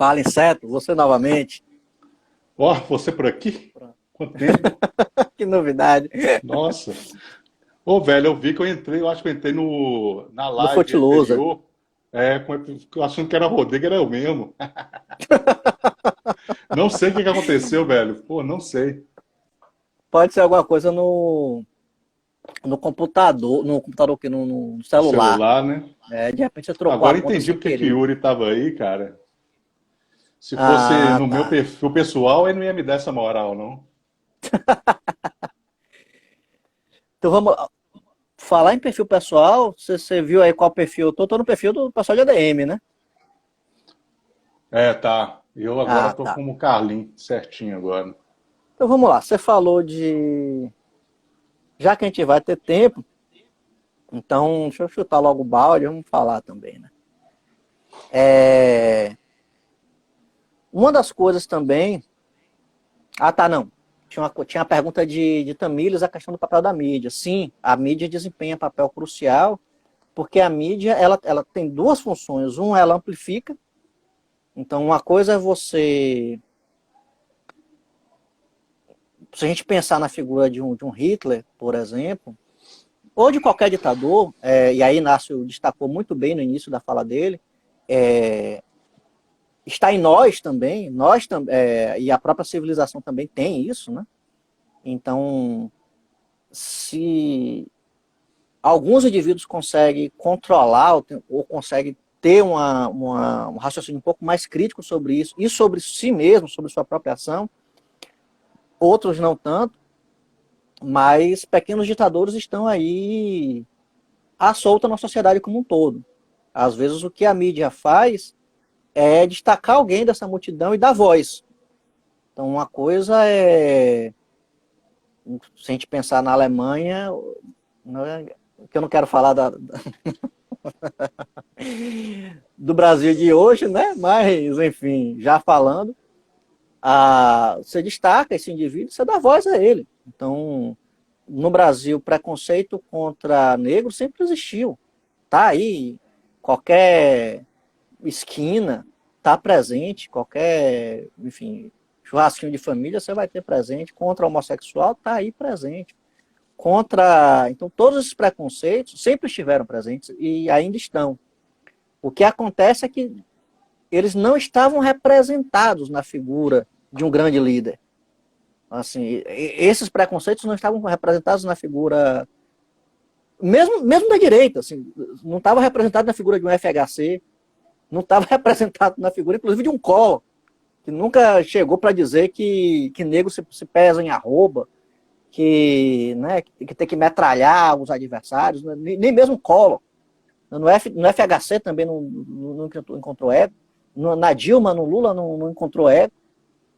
Fala, inseto, você novamente. Ó, você por aqui? Quanto tempo? Que novidade. Nossa. Ô, velho, eu vi que eu acho que eu entrei na No live Footloser. anterior, achando que era Rodrigo, era eu mesmo. Não sei o que que aconteceu, velho. Pô, não sei. Pode ser alguma coisa no computador que no No celular. celular, né? De repente você trocou a Agora conta entendi sem porque que querer. Yuri tava aí, cara. Se fosse Ah, no meu tá. perfil pessoal, ele não ia me dar essa moral, não. Então vamos falar em perfil pessoal. Você viu aí qual perfil eu tô? Tô no perfil do pessoal de ADM, né? É, tá. Eu agora Ah, tô tá. como o Carlinho, certinho agora. Então vamos lá. Você falou de. Já que a gente vai ter tempo, então deixa eu chutar logo o balde, vamos falar também, né? É... Uma das coisas também. Ah, tá, não. Tinha a pergunta de Tamílios, a questão do papel da mídia. Sim, a mídia desempenha papel crucial, porque a mídia ela tem duas funções. Uma, ela amplifica. Então, uma coisa é você. Se a gente pensar na figura de um Hitler, por exemplo, ou de qualquer ditador, e aí Inácio destacou muito bem no início da fala dele, é, está em nós também, e a própria civilização também tem isso, né? Então, se alguns indivíduos conseguem controlar ou conseguem ter um raciocínio um pouco mais crítico sobre isso e sobre si mesmo, sobre sua própria ação, outros não tanto, mas pequenos ditadores estão aí à solta na sociedade como um todo. Às vezes o que a mídia faz é destacar alguém dessa multidão e dar voz. Então uma coisa é, se a gente pensar na Alemanha, que eu não quero falar do Brasil de hoje, né? Mas, enfim, já falando, você destaca esse indivíduo, você dá voz a ele. Então, no Brasil, preconceito contra negro sempre existiu. Tá aí, qualquer esquina tá presente, qualquer, enfim, churrasquinho de família você vai ter presente. Contra o homossexual tá aí presente. Então, todos esses preconceitos sempre estiveram presentes e ainda estão. O que acontece é que eles não estavam representados na figura de um grande líder. Assim, esses preconceitos não estavam representados na figura, mesmo da direita, assim, não estava representado na figura de um FHC, não estava representado na figura, inclusive, de um Collor, que nunca chegou para dizer que negro se pesa em arroba, que tem que metralhar os adversários, nem mesmo Collor. No FHC também não encontrou ego, na Dilma, no Lula não encontrou ego,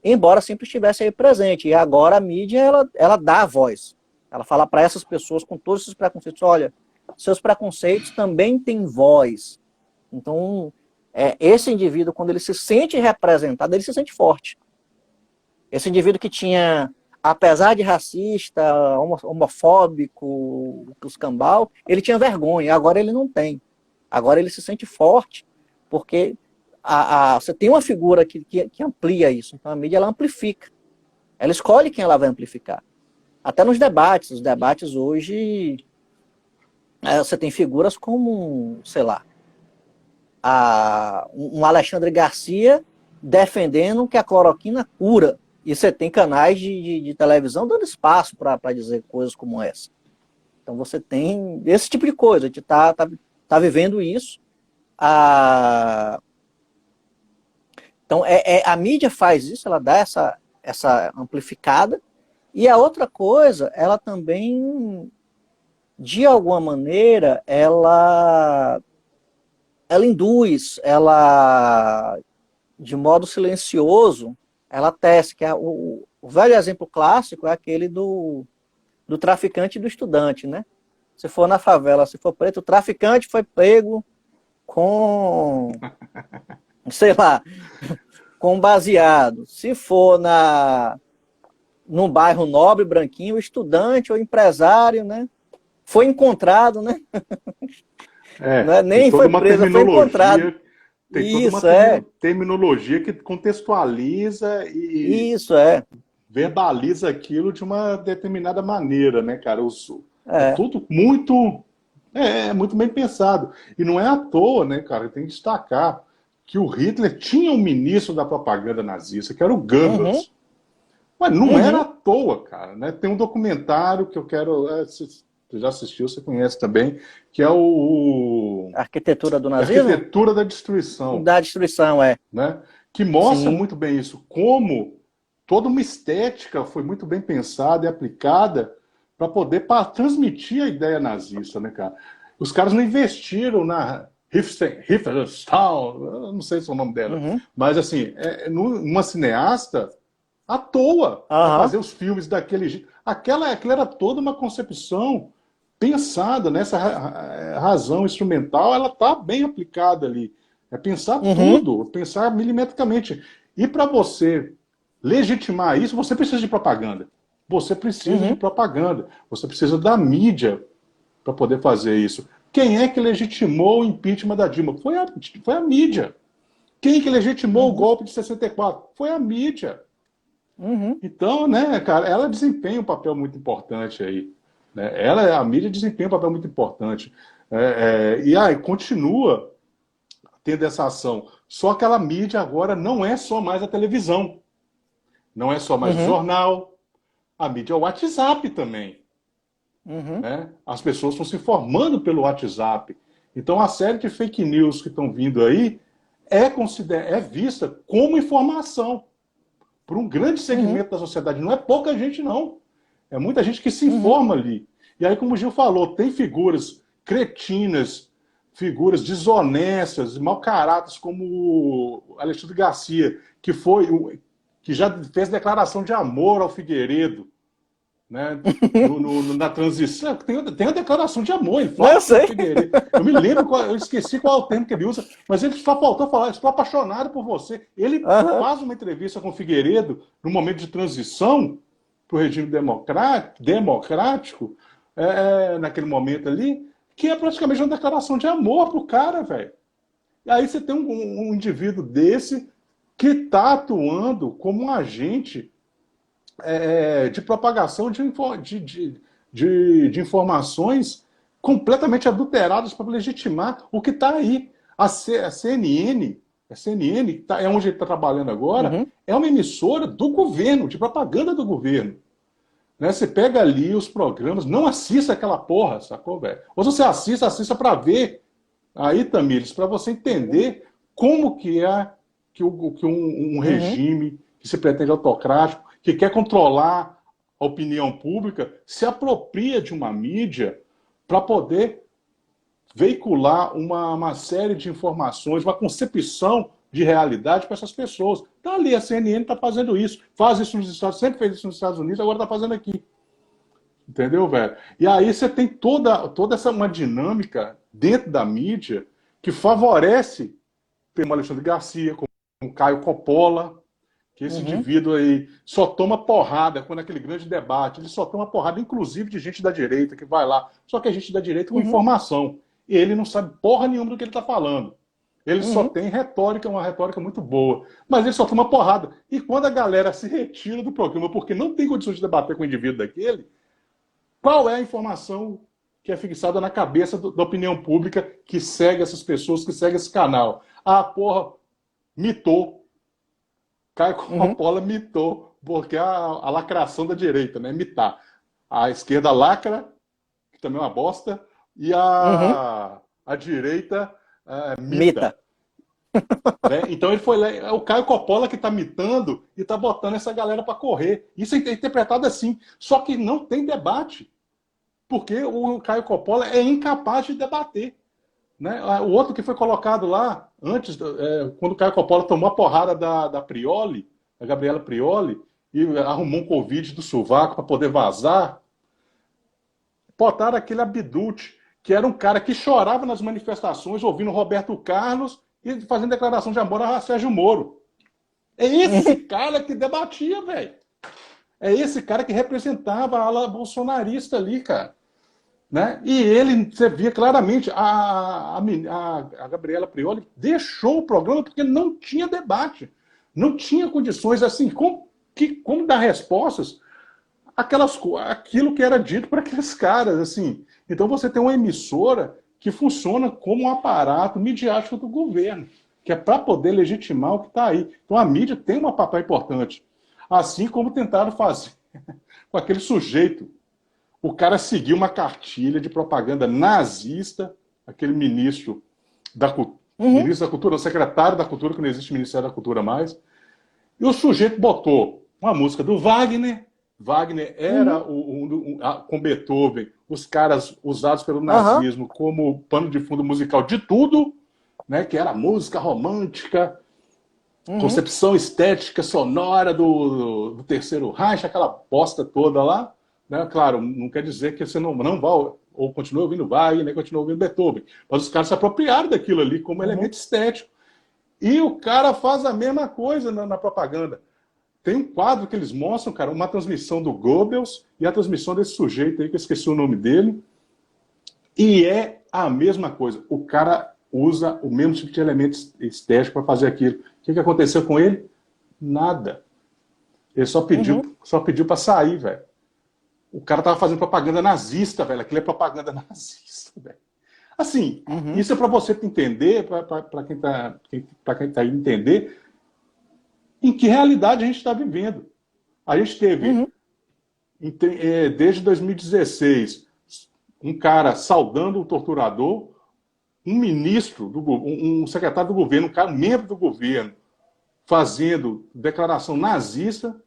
embora sempre estivesse aí presente. E agora a mídia, ela dá a voz. Ela fala para essas pessoas com todos esses preconceitos, olha, seus preconceitos também têm voz. Então, esse indivíduo, quando ele se sente representado, ele se sente forte. Esse indivíduo que tinha, apesar de racista, homofóbico, os cambal, ele tinha vergonha, agora ele não tem. Agora ele se sente forte, porque você tem uma figura que amplia isso. Então a mídia, ela amplifica. Ela escolhe quem ela vai amplificar. Até nos debates. Os debates hoje, você tem figuras como, sei lá, um Alexandre Garcia defendendo que a cloroquina cura. E você tem canais de televisão dando espaço para dizer coisas como essa. Então você tem esse tipo de coisa. A gente tá vivendo isso. Então a mídia faz isso, ela dá essa amplificada. E a outra coisa, ela também, de alguma maneira, ela induz, de modo silencioso, ela tece, que o velho exemplo clássico é aquele do traficante e do estudante, né? Se for na favela, se for preto, o traficante foi pego com, sei lá, com baseado. Se for num bairro nobre, branquinho, o estudante ou empresário, né? Foi encontrado, né? É, Não é, tem nem toda foi uma preso, foi encontrado. terminologia tem toda uma Isso é, terminologia que contextualiza e isso é, verbaliza aquilo de uma determinada maneira, né, cara? É é. tudo muito, muito bem pensado. E não é à toa, né, cara? Tem que destacar que o Hitler tinha um ministro da propaganda nazista, que era o Uhum, Goebbels. Mas não era à uhum. toa, cara, né? Tem um documentário que eu quero. Você já assistiu, você conhece também, que é o Arquitetura do nazismo? Arquitetura da Destruição, Da destruição, é. né? Que mostra Sim. muito bem isso, como toda uma estética foi muito bem pensada e aplicada para poder transmitir a ideia nazista, né, cara? Os caras não investiram na Riefenstahl, eu não sei se é o nome dela, Uhum. mas assim, uma cineasta à toa para Aham. fazer os filmes daquele jeito. Aquela era toda uma concepção pensada nessa razão instrumental, ela está bem aplicada ali. É pensar Uhum. tudo, pensar milimetricamente. E para você legitimar isso, você precisa de propaganda. Você precisa de Uhum. propaganda. Você precisa da mídia para poder fazer isso. Quem é que legitimou o impeachment da Dilma? Foi a mídia. Quem que legitimou o Uhum. golpe de 64? Foi a mídia. Uhum. Então, né, cara, ela desempenha um papel muito importante aí. Né? A mídia desempenha um papel muito importante. E aí continua tendo essa ação. Só que aquela mídia agora não é só mais a televisão, não é só mais o Uhum. jornal, a mídia é o WhatsApp também. Uhum. Né? As pessoas estão se formando pelo WhatsApp. Então, a série de fake news que estão vindo aí é vista como informação por um grande Uhum. segmento da sociedade. Não é pouca gente, não. É muita gente que se Uhum. informa ali. E aí, como o Gil falou, tem figuras cretinas, figuras desonestas, mau caráteres, como o Alexandre Garcia, que já fez declaração de amor ao Figueiredo, né? Na transição, tem a declaração de amor, ele Não, eu fala com o sei. Figueiredo. Eu me lembro, eu esqueci qual é o termo que ele usa, mas ele só faltou falar, estou apaixonado por você. Ele Aham. faz uma entrevista com o Figueiredo no momento de transição para o regime democrático, naquele momento ali, que é praticamente uma declaração de amor pro cara, velho. E aí você tem um indivíduo desse que está atuando como um agente de propagação de informações completamente adulteradas para legitimar o que está aí. A CNN é onde ele está trabalhando agora, Uhum. é uma emissora do governo, de propaganda do governo. Né? Você pega ali os programas, não assista aquela porra, sacou, velho? Ou se você assista para ver aí, Tamires, para você Uhum. entender como que é que um Uhum. regime que se pretende autocrático, que quer controlar a opinião pública, se apropria de uma mídia para poder veicular uma série de informações, uma concepção de realidade para essas pessoas. Tá ali, a CNN está fazendo isso, faz isso nos Estados Unidos, sempre fez isso nos Estados Unidos, agora está fazendo aqui. Entendeu, velho? E aí você tem toda essa uma dinâmica dentro da mídia que favorece como Alexandre Garcia, como Caio Coppola, que esse Uhum. indivíduo aí só toma porrada quando aquele grande debate, ele só toma porrada, inclusive de gente da direita que vai lá. Só que a gente da direita com Uhum. informação. E ele não sabe porra nenhuma do que ele está falando. Ele só Uhum. tem retórica, uma retórica muito boa. Mas ele só toma porrada. E quando a galera se retira do programa porque não tem condições de debater com o indivíduo daquele, qual é a informação que é fixada na cabeça da opinião pública que segue essas pessoas, que segue esse canal? Ah, porra, mitou. Caio Uhum. Coppola mitou, porque a lacração da direita, né? Mitar. A esquerda lacra, que também é uma bosta, e Uhum. a direita mita. Mita. Né? Então ele foi lá, é o Caio Coppola que está mitando e está botando essa galera para correr. Isso é interpretado assim. Só que não tem debate, porque o Caio Coppola é incapaz de debater. Né? O outro que foi colocado lá, antes, quando o Caio Coppola tomou a porrada da Prioli, da Gabriela Prioli, e arrumou um Covid do sovaco para poder vazar, botaram aquele Abdut, que era um cara que chorava nas manifestações, ouvindo Roberto Carlos e fazendo declaração de amor a Sérgio Moro. É esse Uhum. cara que debatia, velho. É esse cara que representava a ala bolsonarista ali, cara. né? E ele, você via claramente, a Gabriela Prioli deixou o programa porque não tinha debate, não tinha condições, assim, como dar respostas aquilo que era dito para aqueles caras, assim. Então você tem uma emissora que funciona como um aparato midiático do governo, que é para poder legitimar o que está aí. Então a mídia tem um papel importante. Assim como tentaram fazer com aquele sujeito. O cara seguiu uma cartilha de propaganda nazista, aquele Uhum, ministro da Cultura, o secretário da Cultura, que não existe Ministério da Cultura mais, e o sujeito botou uma música do Wagner. Wagner era, uhum, com Beethoven, os caras usados pelo aham, nazismo como pano de fundo musical de tudo, né, que era música romântica, uhum, concepção estética sonora do Terceiro Reich, aquela bosta toda lá. Né? Claro, não quer dizer que você não vá ou continue ouvindo Wagner, continue ouvindo Beethoven. Mas os caras se apropriaram daquilo ali como uhum, elemento estético. E o cara faz a mesma coisa na propaganda. Tem um quadro que eles mostram, cara, uma transmissão do Goebbels e a transmissão desse sujeito aí, que eu esqueci o nome dele. E é a mesma coisa. O cara usa o mesmo tipo de elemento estético para fazer aquilo. O que aconteceu com ele? Nada. Ele uhum, só pediu para sair, velho. O cara tava fazendo propaganda nazista, velho. Aquilo é propaganda nazista, velho. Assim, uhum, isso é para você entender, para quem tá aí entender, em que realidade a gente está vivendo. A gente teve, uhum, desde 2016, um cara saudando o torturador, um ministro, um secretário do governo, um cara, um membro do governo, fazendo declaração nazista,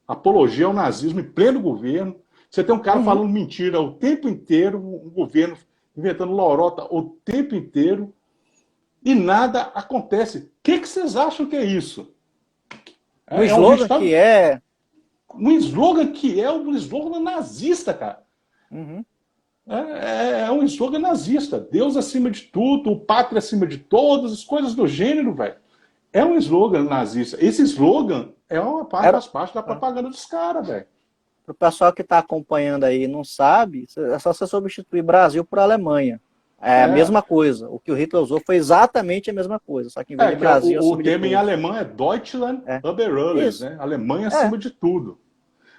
apologia ao nazismo em pleno governo. Você tem um cara uhum. falando mentira o tempo inteiro, o governo inventando lorota o tempo inteiro, e nada acontece. O que vocês acham que é isso? Um A gente slogan está que é. um slogan que é um slogan nazista, cara. Uhum, É um slogan nazista. Deus acima de tudo, o pátria acima de todas, as coisas do gênero, velho. É um slogan nazista. Esse slogan era. faz parte da propaganda dos caras, velho. Para o pessoal que está acompanhando aí e não sabe, é só você substituir Brasil por Alemanha. É a É, mesma coisa. O que o Hitler usou foi exatamente a mesma coisa, só que em vez de que é Brasil, o acima de tema em todos. alemão é Deutschland É. über alles, Isso. né? Alemanha É. acima de tudo.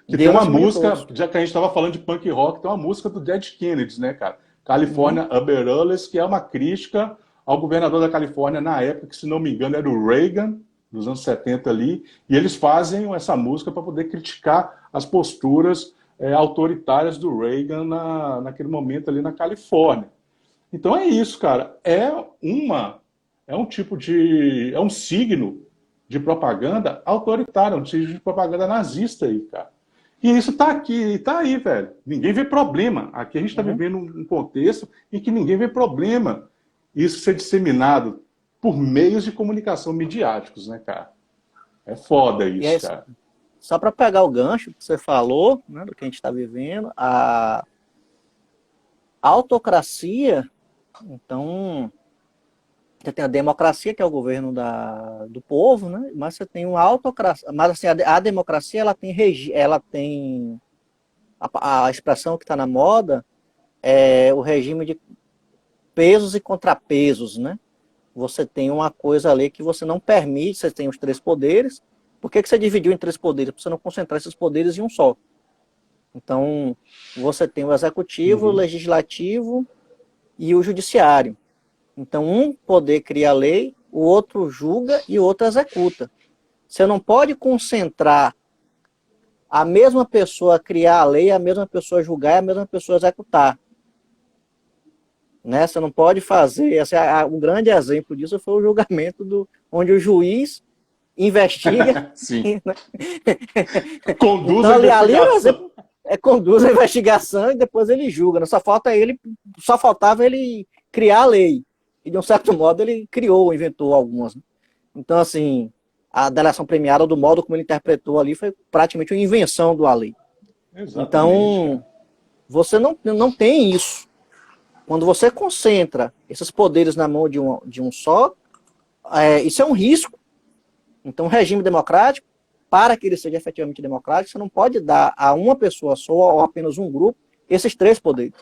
Que tem Deus uma acima de música, todos. já que a gente estava falando de punk rock, tem uma música do Dead Kennedys, né, cara? Uhum, California über alles, que é uma crítica ao governador da Califórnia na época, que se não me engano era o Reagan, dos anos 70 ali, e eles fazem essa música para poder criticar as posturas autoritárias do Reagan naquele momento ali na Califórnia. Então é isso, cara. É um signo de propaganda autoritária, um signo de propaganda nazista aí, cara. E isso tá aqui, tá aí, velho. Ninguém vê problema. Aqui a gente está uhum. vivendo um contexto em que ninguém vê problema isso ser disseminado por meios de comunicação midiáticos, né, cara? É foda E aí, isso, cara. só para pegar o gancho que você falou, né, do que a gente está vivendo, a autocracia, então, você tem a democracia, que é o governo do povo, né? Mas você tem uma autocracia. Mas assim, a democracia ela tem a expressão que está na moda é o regime de pesos e contrapesos, né? Você tem uma coisa ali que você não permite, você tem os três poderes. Por que você dividiu em três poderes? Para você não concentrar esses poderes em um só. Então, você tem o executivo, o Uhum. legislativo e o judiciário. Então, um poder cria a lei, o outro julga e o outro executa. Você não pode concentrar a mesma pessoa criar a lei, a mesma pessoa julgar e a mesma pessoa executar. Né? Você não pode fazer. Um grande exemplo disso foi o julgamento onde o juiz investiga. Sim. Né? Conduz Então, a ali é um exemplo. investigação. Conduz a investigação e depois ele julga. Né? Só faltava ele criar a lei. E de um certo modo ele criou, inventou algumas. Né? Então, assim, a delação premiada, do modo como ele interpretou ali, foi praticamente uma invenção do lei. Exatamente, Então, cara. você não tem isso. Quando você concentra esses poderes na mão de um só, isso é um risco. Então, o regime democrático, para que ele seja efetivamente democrático, você não pode dar a uma pessoa só ou apenas um grupo esses três poderes.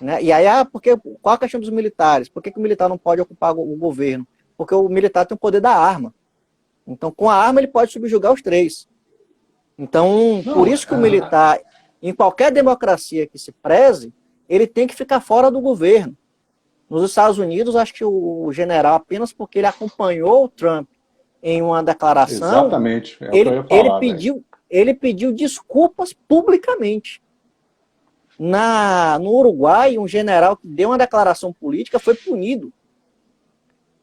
Né? E aí, qual a questão dos militares? Por que o militar não pode ocupar o governo? Porque o militar tem o poder da arma. Então, com a arma, ele pode subjugar os três. Então, por Não, isso que o militar, em qualquer democracia que se preze, ele tem que ficar fora do governo. Nos Estados Unidos, acho que o general, apenas porque ele acompanhou o Trump em uma declaração, exatamente, é o que eu ia falar, velho. ele pediu desculpas publicamente. No Uruguai, um general que deu uma declaração política foi punido.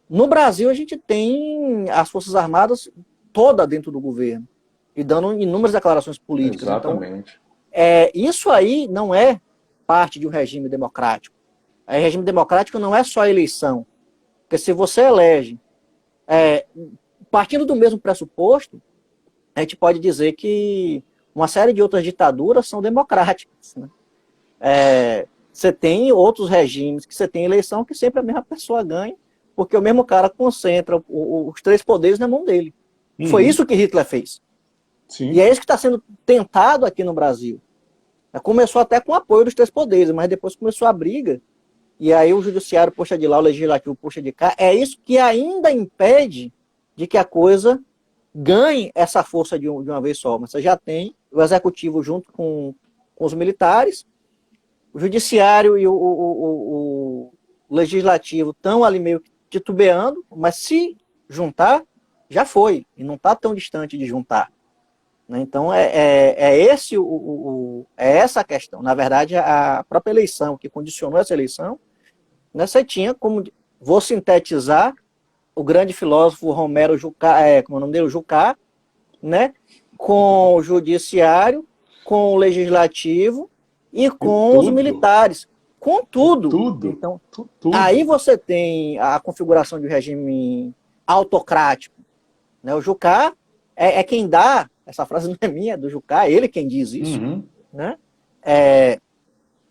No Brasil, a gente tem as Forças Armadas toda dentro do governo e dando inúmeras declarações políticas. Exatamente. Então, isso aí não é parte de um regime democrático. O regime democrático não é só a eleição. Porque se você elege, partindo do mesmo pressuposto, a gente pode dizer que uma série de outras ditaduras são democráticas, né? Você tem outros regimes que você tem eleição que sempre a mesma pessoa ganha, porque o mesmo cara concentra os três poderes na mão dele. Foi isso que Hitler fez. Sim. E é isso que está sendo tentado aqui no Brasil. Começou até com o apoio dos três poderes, mas depois começou a briga, e aí o judiciário puxa de lá, o legislativo puxa de cá. É isso que ainda impede de que a coisa ganhe essa força de uma vez só. Mas você já tem o executivo junto com os militares, o judiciário e o legislativo estão ali meio que titubeando, mas se juntar, já foi, e não está tão distante de juntar. Então, é essa a questão. Na verdade, a própria eleição, que condicionou essa eleição, né, você tinha, como vou sintetizar, o grande filósofo Romero Jucá, como é o nome dele? Jucá, né, com o judiciário, com o legislativo e com os militares. Com tudo. Tudo. Então, tudo. Aí você tem a configuração de um regime autocrático. Né? O Jucá é quem dá, essa frase não é minha, é do Jucá, é ele quem diz isso. Né?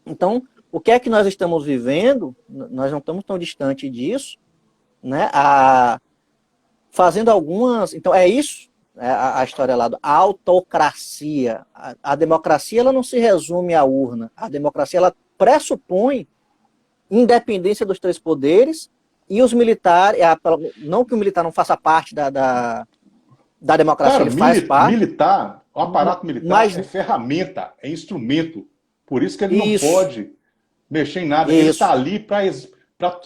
Então, o que é que nós estamos vivendo? Nós não estamos tão distante disso, né? Fazendo algumas... Então, é isso, a história lá da autocracia. A democracia ela não se resume à urna. A democracia ela pressupõe independência dos três poderes e os militares... Não que o militar não faça parte da democracia, Cara, ele faz parte. O aparato militar é ferramenta, é instrumento. Por isso que ele não pode mexer em nada. Ele está ali para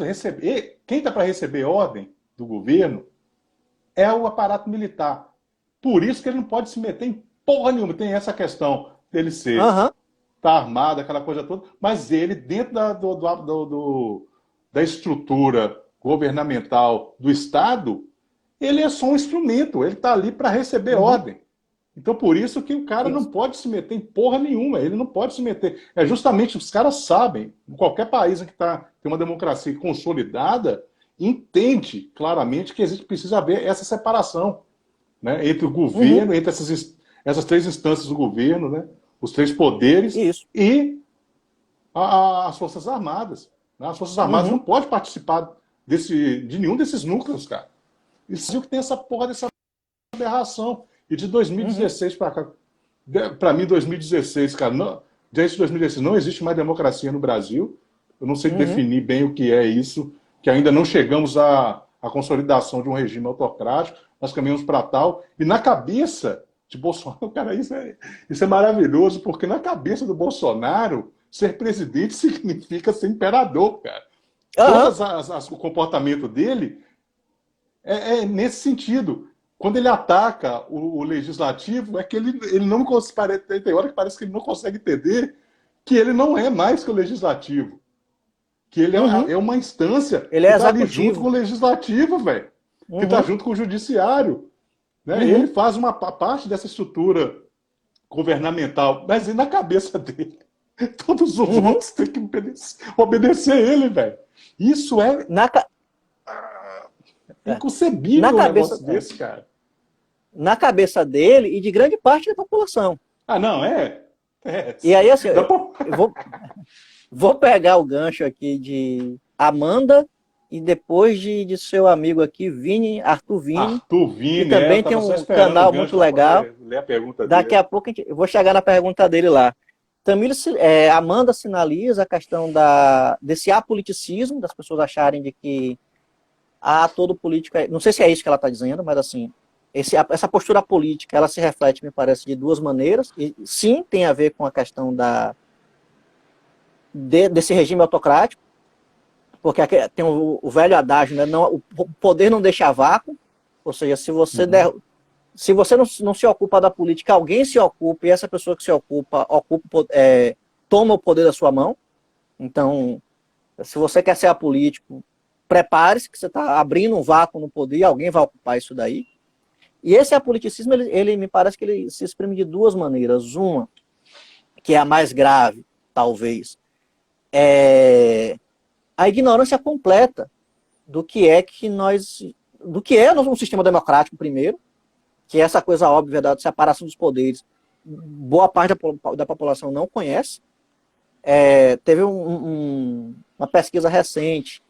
receber. Quem está para receber ordem do governo é o aparato militar. Por isso que ele não pode se meter em porra nenhuma. Tem essa questão dele ser tá armado, aquela coisa toda, mas ele, dentro da estrutura governamental do Estado, ele é só um instrumento, ele está ali para receber ordem. Então, por isso que o cara não pode se meter em porra nenhuma, ele não pode se meter. É justamente, os caras sabem, em qualquer país que tem uma democracia consolidada, entende claramente que precisa haver essa separação, né, entre o governo, entre essas três instâncias do governo, né, os três poderes e as Forças Armadas. Né? As Forças Armadas não podem participar de nenhum desses núcleos, cara. Isso que tem essa porra dessa aberração. E de 2016 para cá, para mim, 2016, cara, desde 2016 não existe mais democracia no Brasil. Eu não sei definir bem o que é isso, que ainda não chegamos à consolidação de um regime autocrático, nós caminhamos para tal. E na cabeça de Bolsonaro, cara, isso é maravilhoso, porque na cabeça do Bolsonaro, ser presidente significa ser imperador, cara. O comportamento dele é nesse sentido. Quando ele ataca o legislativo, é que ele não consegue. Tem hora que parece que ele não consegue entender que ele não é mais que o legislativo. Que ele é uma instância ele que está ali junto com o legislativo, velho. Que está junto com o judiciário. Né? Ele faz uma parte dessa estrutura governamental. Mas e na cabeça dele? Todos os outros têm que obedecer ele, velho. Isso é inconcebível um negócio desse, cara. Na cabeça dele e de grande parte da população. Ah, não, E aí, assim, eu vou pegar o gancho aqui de Amanda e depois de seu amigo aqui, Arthur Vini. Que também tem um canal muito legal. Ler a pergunta Daqui dele. a pouco eu vou chegar na pergunta dele lá. Amanda sinaliza a questão desse apoliticismo, das pessoas acharem de que todo político... Não sei se é isso que ela está dizendo, mas assim, essa postura política, ela se reflete, me parece, de duas maneiras. E sim, tem a ver com a questão desse regime autocrático, porque tem o velho adágio, né? O poder não deixa vácuo, ou seja, se você não se ocupa da política, alguém se ocupa, e essa pessoa que se ocupa toma o poder da sua mão. Então, se você quer ser apolítico, prepare-se que você está abrindo um vácuo no poder e alguém vai ocupar isso daí. E esse apoliticismo, ele me parece que ele se exprime de duas maneiras. Uma, que é a mais grave, talvez, é a ignorância completa do que é um sistema democrático, primeiro, que é essa coisa óbvia da separação dos poderes, boa parte da população não conhece. Teve uma pesquisa recente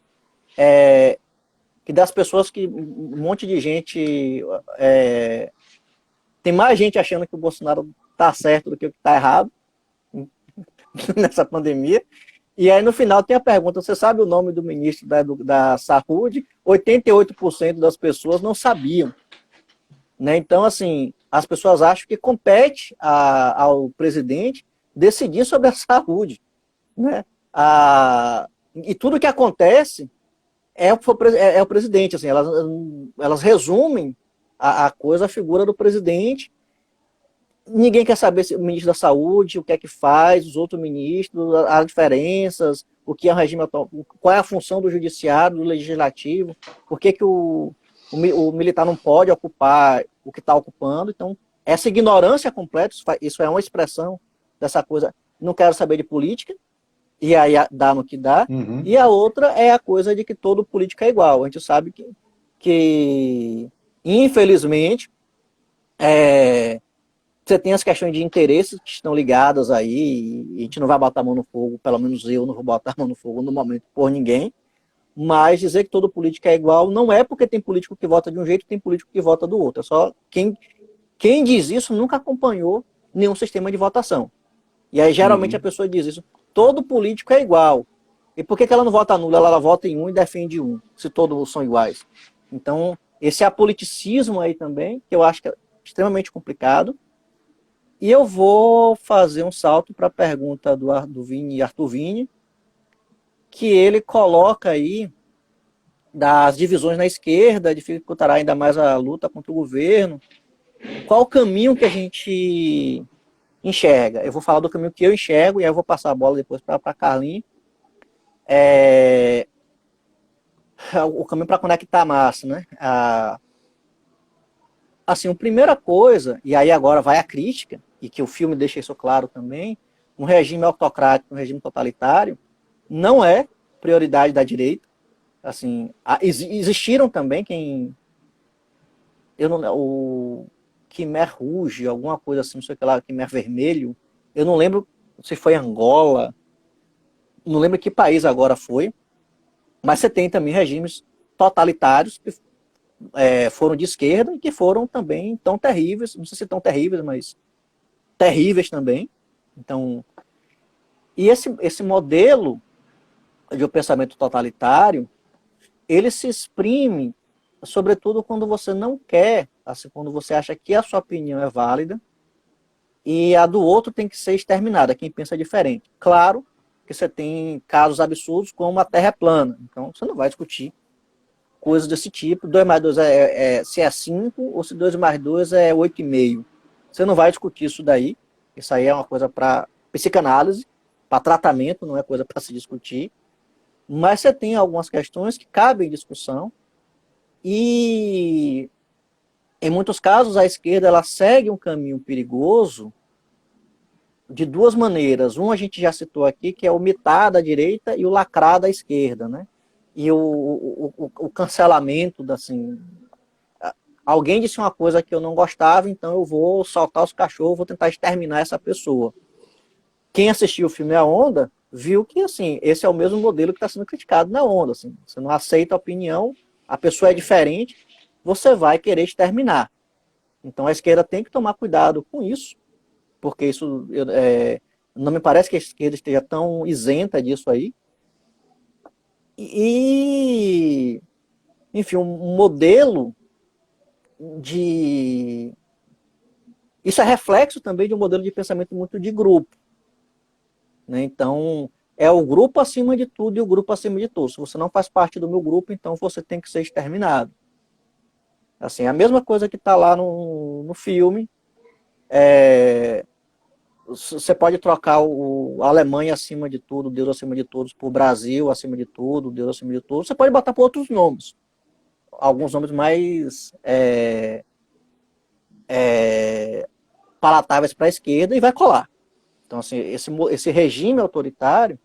que das pessoas que um monte de gente tem mais gente achando que o Bolsonaro está certo do que o que está errado nessa pandemia. E aí no final tem a pergunta, você sabe o nome do ministro da Saúde? 88% das pessoas não sabiam. Né? Então, assim, as pessoas acham que compete ao presidente decidir sobre a saúde. Né? E tudo que acontece é o presidente. Assim, elas resumem a coisa, a figura do presidente. Ninguém quer saber se o ministro da Saúde, o que é que faz, os outros ministros, as diferenças, o que é o regime atual, qual é a função do judiciário, do legislativo, por que o militar não pode ocupar o que está ocupando. Então, essa ignorância completa, isso é uma expressão dessa coisa, não quero saber de política, e aí dá no que dá. Uhum. E a outra é a coisa de que todo político é igual. A gente sabe que infelizmente, você tem as questões de interesses que estão ligadas aí, e a gente não vai botar a mão no fogo, pelo menos eu não vou botar a mão no fogo no momento por ninguém, mas dizer que todo político é igual não é porque tem político que vota de um jeito e tem político que vota do outro. É só quem diz isso nunca acompanhou nenhum sistema de votação. E aí geralmente a pessoa diz isso, todo político é igual. E por que ela não vota nulo? Ela vota em um e defende um, se todos são iguais. Então, esse apoliticismo aí também, que eu acho que é extremamente complicado. E eu vou fazer um salto para a pergunta do Arthur Vini, que ele coloca aí das divisões na esquerda, dificultará ainda mais a luta contra o governo. Qual o caminho que a gente enxerga? Eu vou falar do caminho que eu enxergo e aí eu vou passar a bola depois para a Carlinhos. O caminho para conectar a massa, né? Assim, a primeira coisa, e aí agora vai a crítica, e que o filme deixa isso claro também, um regime autocrático, um regime totalitário, não é prioridade da direita. Assim, existiram também o Khmer Rouge, alguma coisa assim, não sei o que lá, Khmer Vermelho, eu não lembro se foi Angola, não lembro que país agora foi, mas você tem também regimes totalitários que foram de esquerda e que foram também tão terríveis, não sei se tão terríveis, mas terríveis também. Então, e esse modelo de um pensamento totalitário, ele se exprime, sobretudo quando você não quer, assim, quando você acha que a sua opinião é válida e a do outro tem que ser exterminada, quem pensa diferente. Claro que você tem casos absurdos como a Terra é plana, então você não vai discutir coisas desse tipo, 2 mais 2 se é 5, ou se 2 mais 2 é 8,5. Você não vai discutir isso daí, isso aí é uma coisa para psicanálise, para tratamento, não é coisa para se discutir. Mas você tem algumas questões que cabem em discussão e, em muitos casos, a esquerda ela segue um caminho perigoso de duas maneiras. Um a gente já citou aqui, que é o mitar da direita e o lacrar da esquerda, né? E o cancelamento, assim, alguém disse uma coisa que eu não gostava, então eu vou soltar os cachorros, vou tentar exterminar essa pessoa. Quem assistiu o filme A Onda viu que, assim, esse é o mesmo modelo que está sendo criticado na Onda. Assim, você não aceita a opinião, a pessoa é diferente, você vai querer exterminar. Então a esquerda tem que tomar cuidado com isso, porque isso Não me parece que a esquerda esteja tão isenta disso aí. E, enfim, um modelo de... Isso é reflexo também de um modelo de pensamento muito de grupo, né? Então, é o grupo acima de tudo e o grupo acima de todos. Se você não faz parte do meu grupo, então você tem que ser exterminado. Assim, a mesma coisa que está lá no filme. Você pode trocar a Alemanha acima de tudo, Deus acima de todos, por Brasil acima de tudo, Deus acima de todos. Você pode botar por outros nomes. Alguns nomes mais palatáveis para a esquerda e vai colar. Então, assim, esse regime autoritário,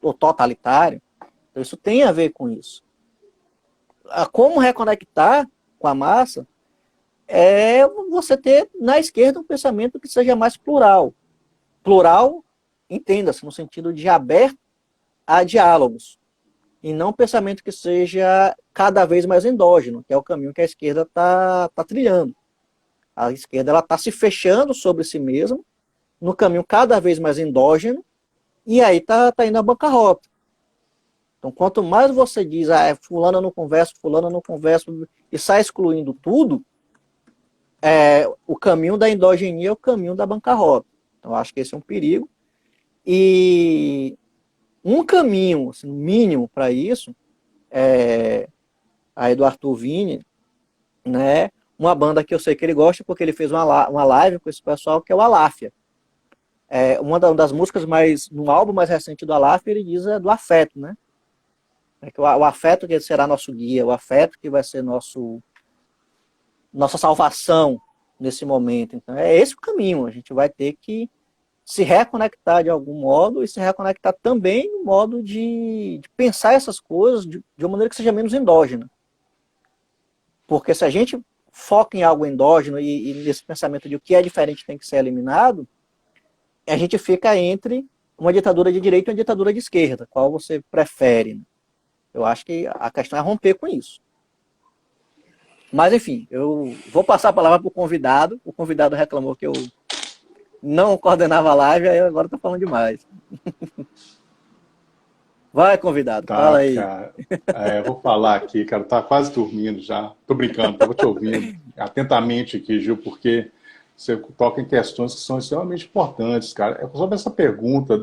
ou totalitário, então isso tem a ver com isso. Como reconectar com a massa é você ter na esquerda um pensamento que seja mais plural. Plural, entenda-se, no sentido de aberto a diálogos. E não um pensamento que seja cada vez mais endógeno, que é o caminho que a esquerda está trilhando. A esquerda está se fechando sobre si mesma, no caminho cada vez mais endógeno, e aí está indo à bancarrota. Então, quanto mais você diz, fulano eu não converso, e sai excluindo tudo, o caminho da endogenia é o caminho da bancarrota. Então, acho que esse é um perigo. E um caminho assim, mínimo para isso aí do Arthur Vini, né? Uma banda que eu sei que ele gosta, porque ele fez uma live com esse pessoal, que é o Aláfia. Uma das músicas no álbum mais recente do Aláfia, ele diz do afeto, né? Que o afeto que será nosso guia, o afeto que vai ser nossa salvação nesse momento. Então, é esse o caminho. A gente vai ter que se reconectar de algum modo e se reconectar também no modo de pensar essas coisas de uma maneira que seja menos endógena. Porque se a gente foca em algo endógeno e nesse pensamento de o que é diferente tem que ser eliminado, a gente fica entre uma ditadura de direita e uma ditadura de esquerda. Qual você prefere? Eu acho que a questão é romper com isso. Mas, enfim, eu vou passar a palavra para o convidado. O convidado reclamou que eu não coordenava a live, aí agora estou falando demais. Vai, convidado, fala Tá, aí. cara. Eu vou falar aqui, cara. Tá quase dormindo já. Tô brincando, tava te ouvindo atentamente aqui, Gil, porque você toca em questões que são extremamente importantes, cara. É sobre essa pergunta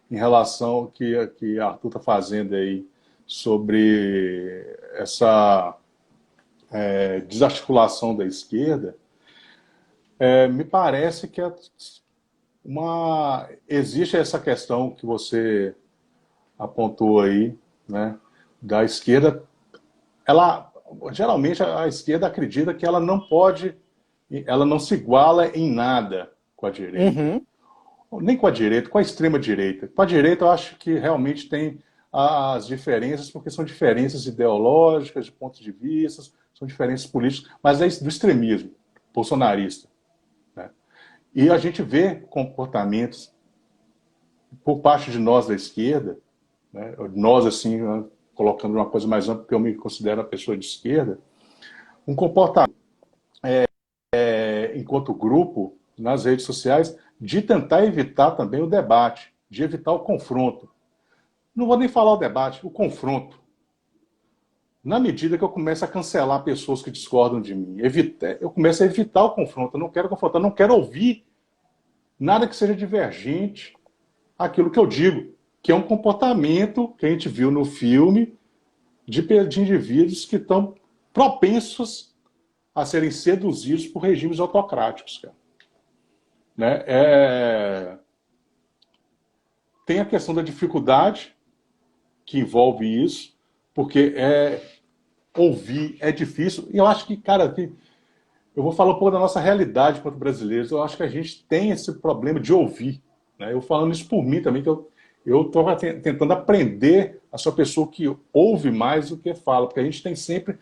em relação ao que Arthur está fazendo aí sobre essa desarticulação da esquerda. Me parece que existe essa questão que você apontou aí, né, da esquerda. Geralmente a esquerda acredita que ela não se iguala em nada com a direita. Uhum. Nem com a direita, com a extrema direita. Com a direita eu acho que realmente tem as diferenças, porque são diferenças ideológicas, de pontos de vista, são diferenças políticas, mas é do extremismo bolsonarista, né? E a gente vê comportamentos por parte de nós da esquerda, né? Nós, assim, colocando uma coisa mais ampla, porque eu me considero uma pessoa de esquerda, um comportamento, enquanto grupo, nas redes sociais, de tentar evitar também o debate, de evitar o confronto. Não vou nem falar o debate, o confronto. Na medida que eu começo a cancelar pessoas que discordam de mim, eu começo a evitar o confronto, eu não quero confrontar, eu não quero ouvir nada que seja divergente àquilo que eu digo, que é um comportamento que a gente viu no filme de indivíduos que estão propensos a serem seduzidos por regimes autocráticos, cara. Né? Tem a questão da dificuldade que envolve isso, porque ouvir é difícil. E eu acho que, cara, eu vou falar um pouco da nossa realidade enquanto brasileiros. Eu acho que a gente tem esse problema de ouvir, né? Eu falando isso por mim também, que eu estou tentando aprender a ser uma pessoa que ouve mais do que fala, porque a gente tem sempre,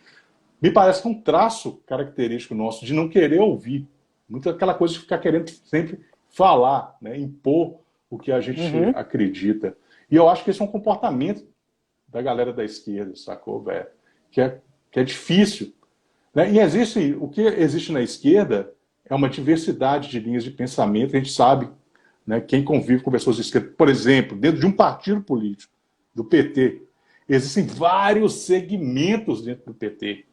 me parece que é um traço característico nosso de não querer ouvir. Muito aquela coisa de ficar querendo sempre falar, né? Impor o que a gente acredita. E eu acho que esse é um comportamento da galera da esquerda, sacou, velho? Que é difícil. Né? O que existe na esquerda é uma diversidade de linhas de pensamento. A gente sabe, né? Quem convive com pessoas de esquerda, por exemplo, dentro de um partido político, do PT, existem vários segmentos dentro do PT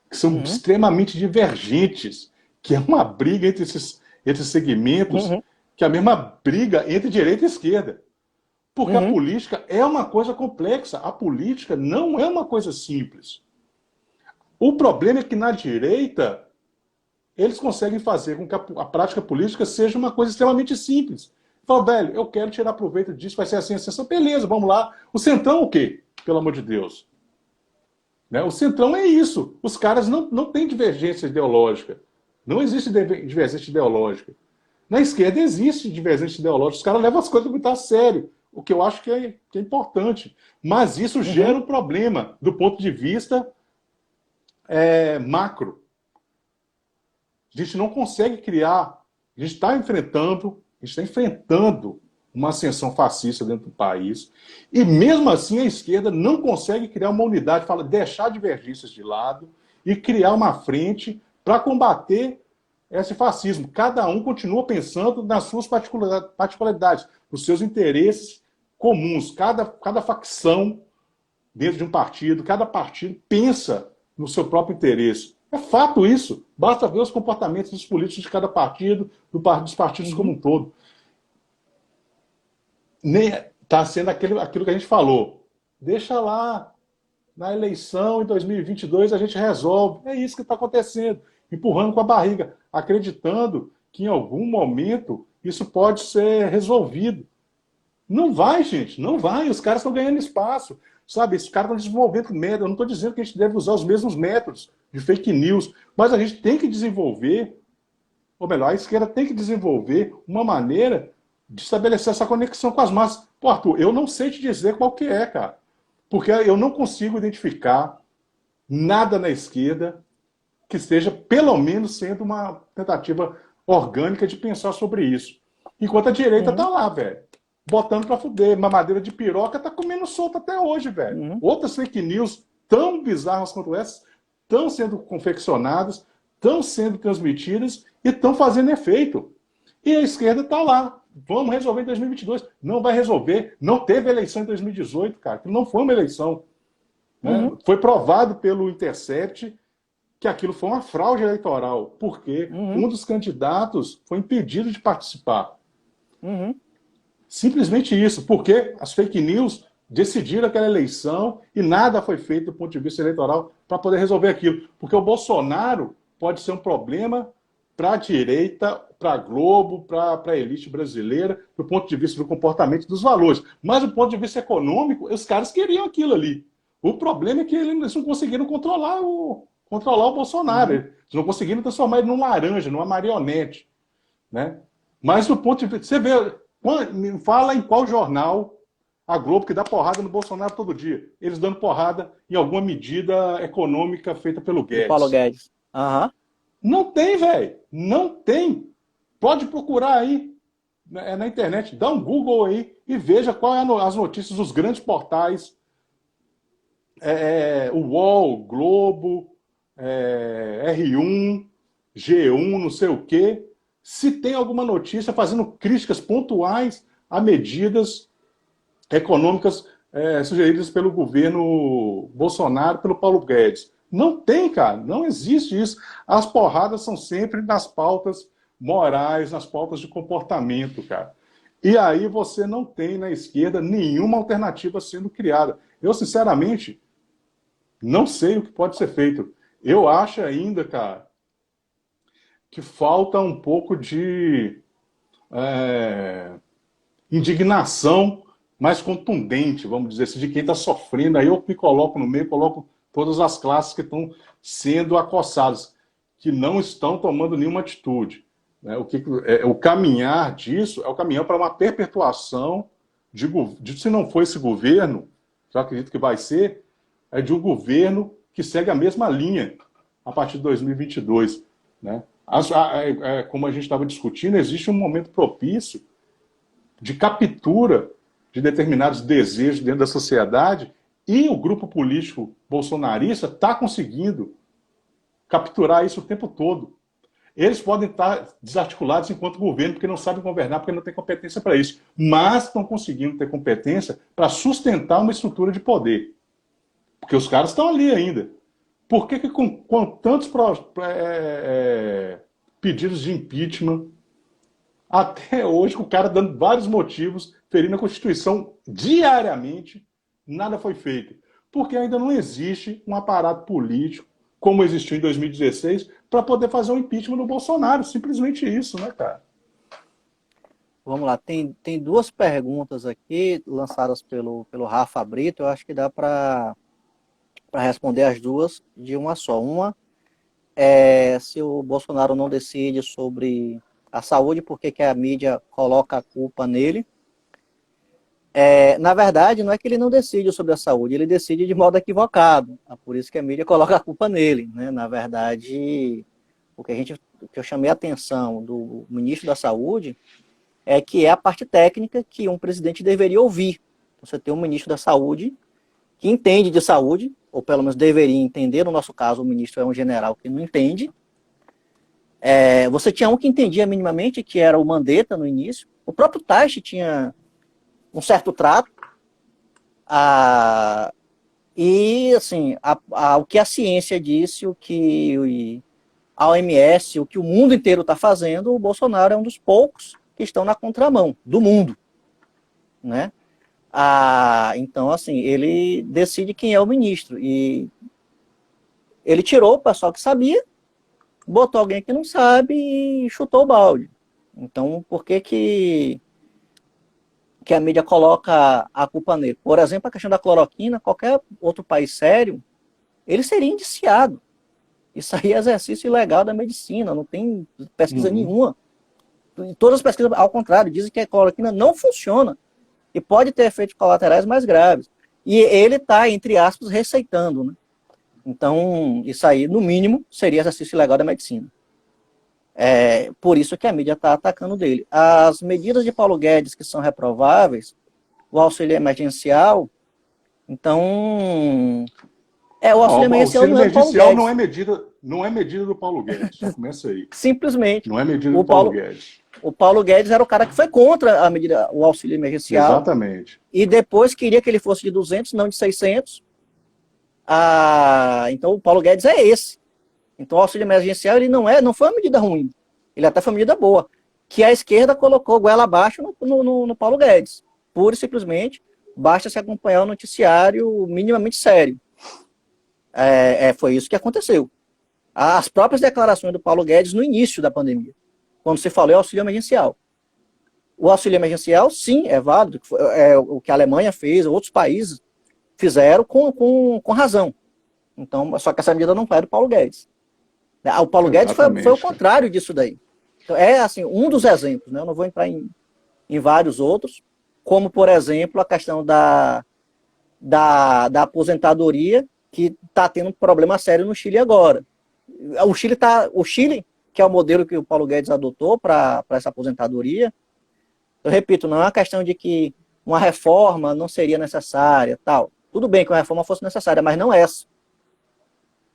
que são extremamente divergentes, que é uma briga entre esses segmentos, que é a mesma briga entre direita e esquerda. Porque a política é uma coisa complexa. A política não é uma coisa simples. O problema é que na direita eles conseguem fazer com que a prática política seja uma coisa extremamente simples. Fala, velho, eu quero tirar proveito disso, vai ser assim, assim, beleza, vamos lá. O Centrão o quê? Pelo amor de Deus. Né? O Centrão é isso. Os caras não têm divergência ideológica. Não existe divergência ideológica. Na esquerda existe divergência ideológica. Os caras levam as coisas muito a sério. O que eu acho que é importante. Mas isso gera um problema do ponto de vista macro. A gente não consegue criar. A gente está enfrentando uma ascensão fascista dentro do país. E mesmo assim a esquerda não consegue criar uma unidade, deixar divergências de lado e criar uma frente para combater esse fascismo. Cada um continua pensando nas suas particularidades, nos seus interesses comuns. Cada facção dentro de um partido, cada partido pensa no seu próprio interesse. É fato isso. Basta ver os comportamentos dos políticos de cada partido, dos partidos como um todo. Está sendo aquilo que a gente falou. Deixa lá, na eleição em 2022 a gente resolve. É isso que está acontecendo. Empurrando com a barriga, acreditando que em algum momento isso pode ser resolvido. Não vai, gente, não vai. Os caras estão ganhando espaço. Sabe, esses caras estão desenvolvendo métodos. Eu não estou dizendo que a gente deve usar os mesmos métodos de fake news, mas a gente tem que desenvolver, ou melhor, a esquerda tem que desenvolver uma maneira de estabelecer essa conexão com as massas. Pô, Arthur, eu não sei te dizer qual que é, cara. Porque eu não consigo identificar nada na esquerda que esteja, pelo menos, sendo uma tentativa orgânica de pensar sobre isso. Enquanto a direita tá lá, velho, botando pra fuder. Mamadeira de piroca tá comendo solta até hoje, velho. Outras fake news tão bizarras quanto essas estão sendo confeccionadas, estão sendo transmitidas e estão fazendo efeito. E a esquerda tá lá. Vamos resolver em 2022. Não vai resolver. Não teve eleição em 2018, cara. Que não foi uma eleição. Né? Foi provado pelo Intercept que aquilo foi uma fraude eleitoral, porque um dos candidatos foi impedido de participar. Simplesmente isso, porque as fake news decidiram aquela eleição e nada foi feito do ponto de vista eleitoral para poder resolver aquilo. Porque o Bolsonaro pode ser um problema para a direita, para a Globo, para a elite brasileira, do ponto de vista do comportamento e dos valores. Mas do ponto de vista econômico, os caras queriam aquilo ali. O problema é que eles não conseguiram controlar o Bolsonaro. Eles não conseguiram transformar ele num laranja, numa marionete. Né? Mas do ponto de vista... Você vê... Me fala em qual jornal a Globo que dá porrada no Bolsonaro todo dia. Eles dando porrada em alguma medida econômica feita pelo Guedes. Paulo Guedes. Não tem, velho. Não tem. Pode procurar aí na internet. Dá um Google aí e veja qual é as notícias dos grandes portais. O UOL, Globo, R1, G1, não sei o quê. Se tem alguma notícia fazendo críticas pontuais a medidas econômicas sugeridas pelo governo Bolsonaro, pelo Paulo Guedes. Não tem, cara. Não existe isso. As porradas são sempre nas pautas morais, nas pautas de comportamento, cara. E aí você não tem na esquerda nenhuma alternativa sendo criada. Eu, sinceramente, não sei o que pode ser feito. Eu acho ainda, cara, que falta um pouco de indignação mais contundente, vamos dizer assim, de quem está sofrendo. Aí eu me coloco no meio, coloco todas as classes que estão sendo acossadas, que não estão tomando nenhuma atitude. Né? O caminhar disso é o caminhar para uma perpetuação se não for esse governo, eu acredito que vai ser, de um governo que segue a mesma linha a partir de 2022. Né? Como a gente estava discutindo, existe um momento propício de captura de determinados desejos dentro da sociedade e o grupo político bolsonarista está conseguindo capturar isso o tempo todo. Eles podem estar desarticulados enquanto governo, porque não sabem governar, porque não têm competência para isso. Mas estão conseguindo ter competência para sustentar uma estrutura de poder. Porque os caras estão ali ainda. Por que com tantos pedidos de impeachment, até hoje, o cara dando vários motivos, ferindo a Constituição diariamente, nada foi feito? Porque ainda não existe um aparato político, como existiu em 2016, para poder fazer um impeachment do Bolsonaro. Simplesmente isso, né, cara? Vamos lá, tem duas perguntas aqui lançadas pelo Rafa Brito, eu acho que dá para responder as duas de uma só. Uma é se o Bolsonaro não decide sobre a saúde, por que a mídia coloca a culpa nele. Na verdade, não é que ele não decide sobre a saúde, ele decide de modo equivocado. É por isso que a mídia coloca a culpa nele, né? Na verdade, o que eu chamei a atenção do ministro da Saúde é que é a parte técnica que um presidente deveria ouvir. Você tem um ministro da Saúde que entende de saúde, ou pelo menos deveria entender, no nosso caso o ministro é um general que não entende. Você tinha um que entendia minimamente, que era o Mandetta no início. O próprio Taishi tinha um certo trato. E, assim, o que a ciência disse, o que a OMS, o que o mundo inteiro está fazendo, o Bolsonaro é um dos poucos que estão na contramão do mundo, né? Então, assim, ele decide quem é o ministro. E ele tirou o pessoal que sabia, botou alguém que não sabe e chutou o balde. Então, por que a mídia coloca a culpa nele? Por exemplo, a questão da cloroquina, qualquer outro país sério, ele seria indiciado. Isso aí é exercício ilegal da medicina, não tem pesquisa nenhuma. Todas as pesquisas, ao contrário, dizem que a cloroquina não funciona e pode ter efeitos colaterais mais graves. E ele está, entre aspas, receitando, né? Então, isso aí, no mínimo, seria exercício ilegal da medicina. Por isso que a mídia está atacando dele. As medidas de Paulo Guedes que são reprováveis, o auxílio emergencial, então... o auxílio O emergencial auxílio não é do Paulo emergencial Guedes. não é medida do Paulo Guedes, já começa aí. Simplesmente. Não é medida do Paulo Guedes. O Paulo Guedes era o cara que foi contra a medida, o auxílio emergencial. Exatamente. E depois queria que ele fosse de 200, não de 600. Então o Paulo Guedes é esse. Então o auxílio emergencial ele não foi uma medida ruim. Ele até foi uma medida boa. Que a esquerda colocou goela abaixo no Paulo Guedes. Pura e simplesmente, basta se acompanhar o noticiário minimamente sério. Foi isso que aconteceu. As próprias declarações do Paulo Guedes no início da pandemia, quando se falou em auxílio emergencial. O auxílio emergencial, sim, é válido, o que a Alemanha fez, outros países fizeram com razão. Então, só que essa medida não é do Paulo Guedes. O Paulo Guedes foi o contrário disso daí. Então, assim, um dos exemplos, né? Eu não vou entrar em vários outros, como, por exemplo, a questão da aposentadoria, que está tendo um problema sério no Chile agora. O Chile, que é o modelo que o Paulo Guedes adotou para essa aposentadoria, eu repito, não é uma questão de que uma reforma não seria necessária, tal. Tudo bem que uma reforma fosse necessária, mas não essa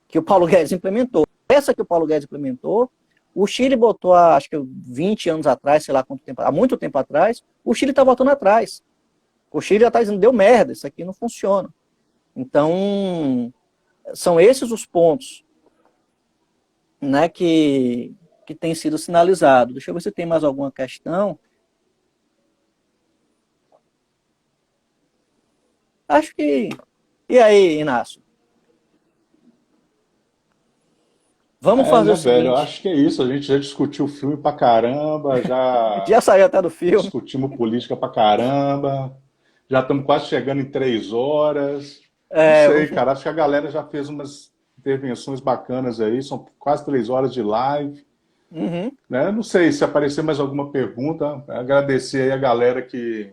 que o Paulo Guedes implementou. Essa que o Paulo Guedes implementou, o Chile botou, acho que 20 anos atrás, sei lá quanto tempo, há muito tempo atrás, o Chile está voltando atrás. O Chile já está dizendo, deu merda, isso aqui não funciona. Então, são esses os pontos, né, que tem sido sinalizado. Deixa eu ver se tem mais alguma questão. Acho que... E aí, Inácio? Vamos fazer o seguinte. Velho, eu acho que é isso. A gente já discutiu o filme pra caramba, Já saiu até do filme. discutimos política pra caramba, já estamos quase chegando em 3 horas. Não sei, cara. Acho que a galera já fez umas intervenções bacanas aí. São quase 3 horas de live. Né? Não sei se aparecer mais alguma pergunta. Agradecer aí a galera que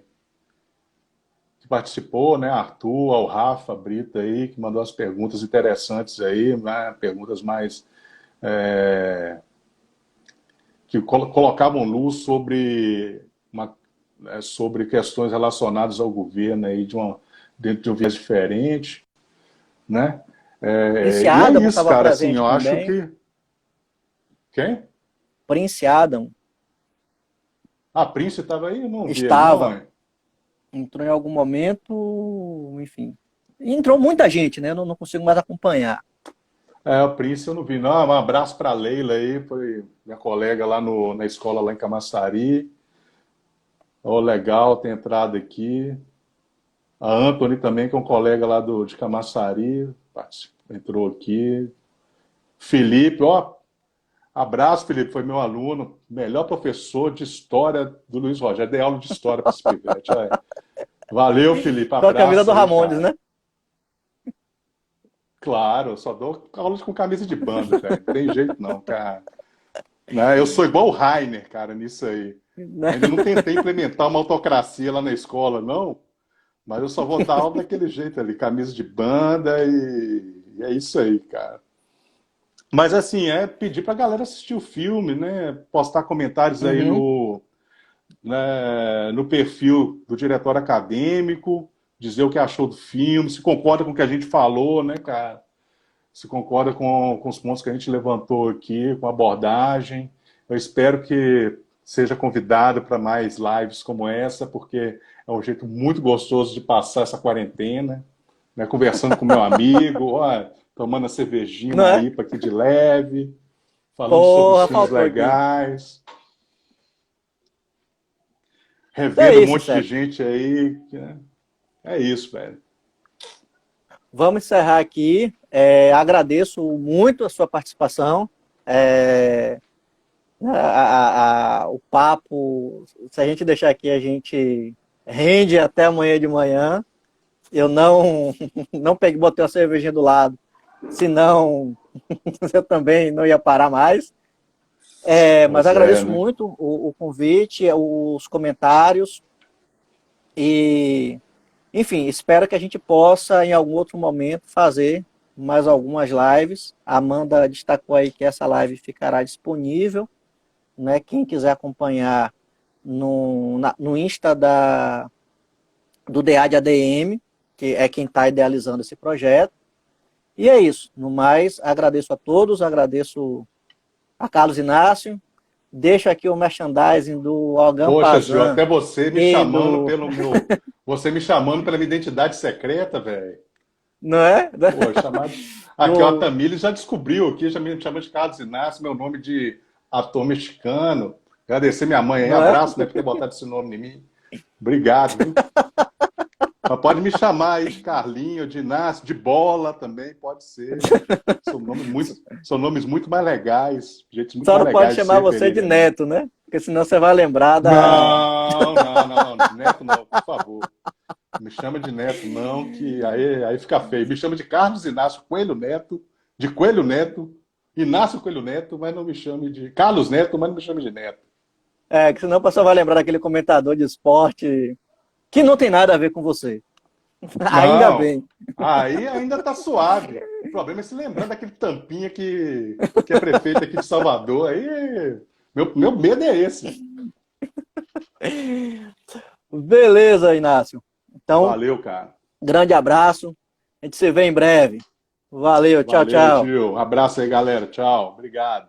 participou, né? Arthur, ao Rafa, Brita aí, que mandou as perguntas interessantes aí, né? Perguntas mais que colocavam luz sobre questões relacionadas ao governo aí dentro de um viés diferente, né? E é isso, cara. Assim, eu acho que quem? Prince Adam. A Prince estava aí? Eu não vi. Estava. Não. Entrou em algum momento, enfim. Entrou muita gente, né? Eu não consigo mais acompanhar. O Prince eu não vi, não. Um abraço para a Leila aí, foi minha colega lá na escola lá em Camaçari. Oh, legal ter entrado aqui. A Anthony também, que é um colega lá de Camaçari, entrou aqui. Felipe, ó, abraço, Felipe, foi meu aluno, melhor professor de história do Luiz Rogério. Dei aula de história para esse pivete. Olha. Valeu, Felipe, Com a camisa abraço do aí, Ramones, cara. né? Claro, eu só dou aula com camisa de banda, velho. Não tem jeito não, cara. Né? Eu sou igual o Rainer, cara, nisso aí. Ainda não tentei implementar uma autocracia lá na escola, não. Mas eu só vou dar aula daquele jeito ali, camisa de banda e é isso aí, cara. Mas assim, pedir pra galera assistir o filme, né? Postar comentários aí Uhum. no perfil do diretor acadêmico, dizer o que achou do filme, se concorda com o que a gente falou, né, cara? Se concorda com os pontos que a gente levantou aqui, com a abordagem. Eu espero que seja convidado para mais lives como essa, porque é um jeito muito gostoso de passar essa quarentena, né? Conversando com meu amigo, ó, tomando a cervejinha, Não uma é? IPA aqui de leve, falando sobre os Porra, filmes faltou aqui. legais, Então é revendo um isso, monte de Sérgio. gente aí. É isso, velho. Vamos encerrar aqui. Agradeço muito a sua participação. É, o papo, se a gente deixar aqui, a gente rende até amanhã de manhã. Eu não peguei, botei uma cervejinha do lado, senão eu também não ia parar mais. Mas Pois é, agradeço né? muito o convite, os comentários e, enfim, espero que a gente possa, em algum outro momento, fazer mais algumas lives. A Amanda destacou aí que essa live ficará disponível, né? Quem quiser acompanhar no Insta do DA de ADM, que é quem está idealizando esse projeto. E é isso. No mais, agradeço a todos, agradeço a Carlos Inácio, deixo aqui o merchandising do Algan Poxa, Gil, Pazan até você me e chamando do... pelo meu. Você me chamando pela minha identidade secreta, velho. Não é? Pô, chamado. Aqui, ó, a Do, Tamires já descobriu aqui, já me chama de Carlos Inácio, meu nome de ator mexicano. Agradecer minha mãe aí, não é? abraço, né, por ter botado esse nome em mim. Obrigado, viu? Mas pode me chamar aí de Carlinho, de Inácio, de Bola também, pode ser. São nomes muito mais legais, jeitos muito Só mais não pode legais de se chamar você de referir a mim. Neto, né? Porque senão você vai lembrar da... Não, Neto não, por favor. Me chama de Neto, não, que aí fica feio. Me chama de Carlos Inácio Coelho Neto, de Coelho Neto, Inácio Coelho Neto, mas não me chame de. Carlos Neto, mas não me chame de Neto. Que senão o pessoal vai lembrar daquele comentador de esporte que não tem nada a ver com você. Ainda Não, bem. aí ainda tá suave. O problema é se lembrar daquele tampinha que é prefeito aqui de Salvador. Aí, meu medo é esse. Beleza, Inácio. Então, Valeu, cara. grande abraço. A gente se vê em breve. Valeu, tchau, Valeu, tchau. tio. Abraço aí, galera. Tchau. Obrigado.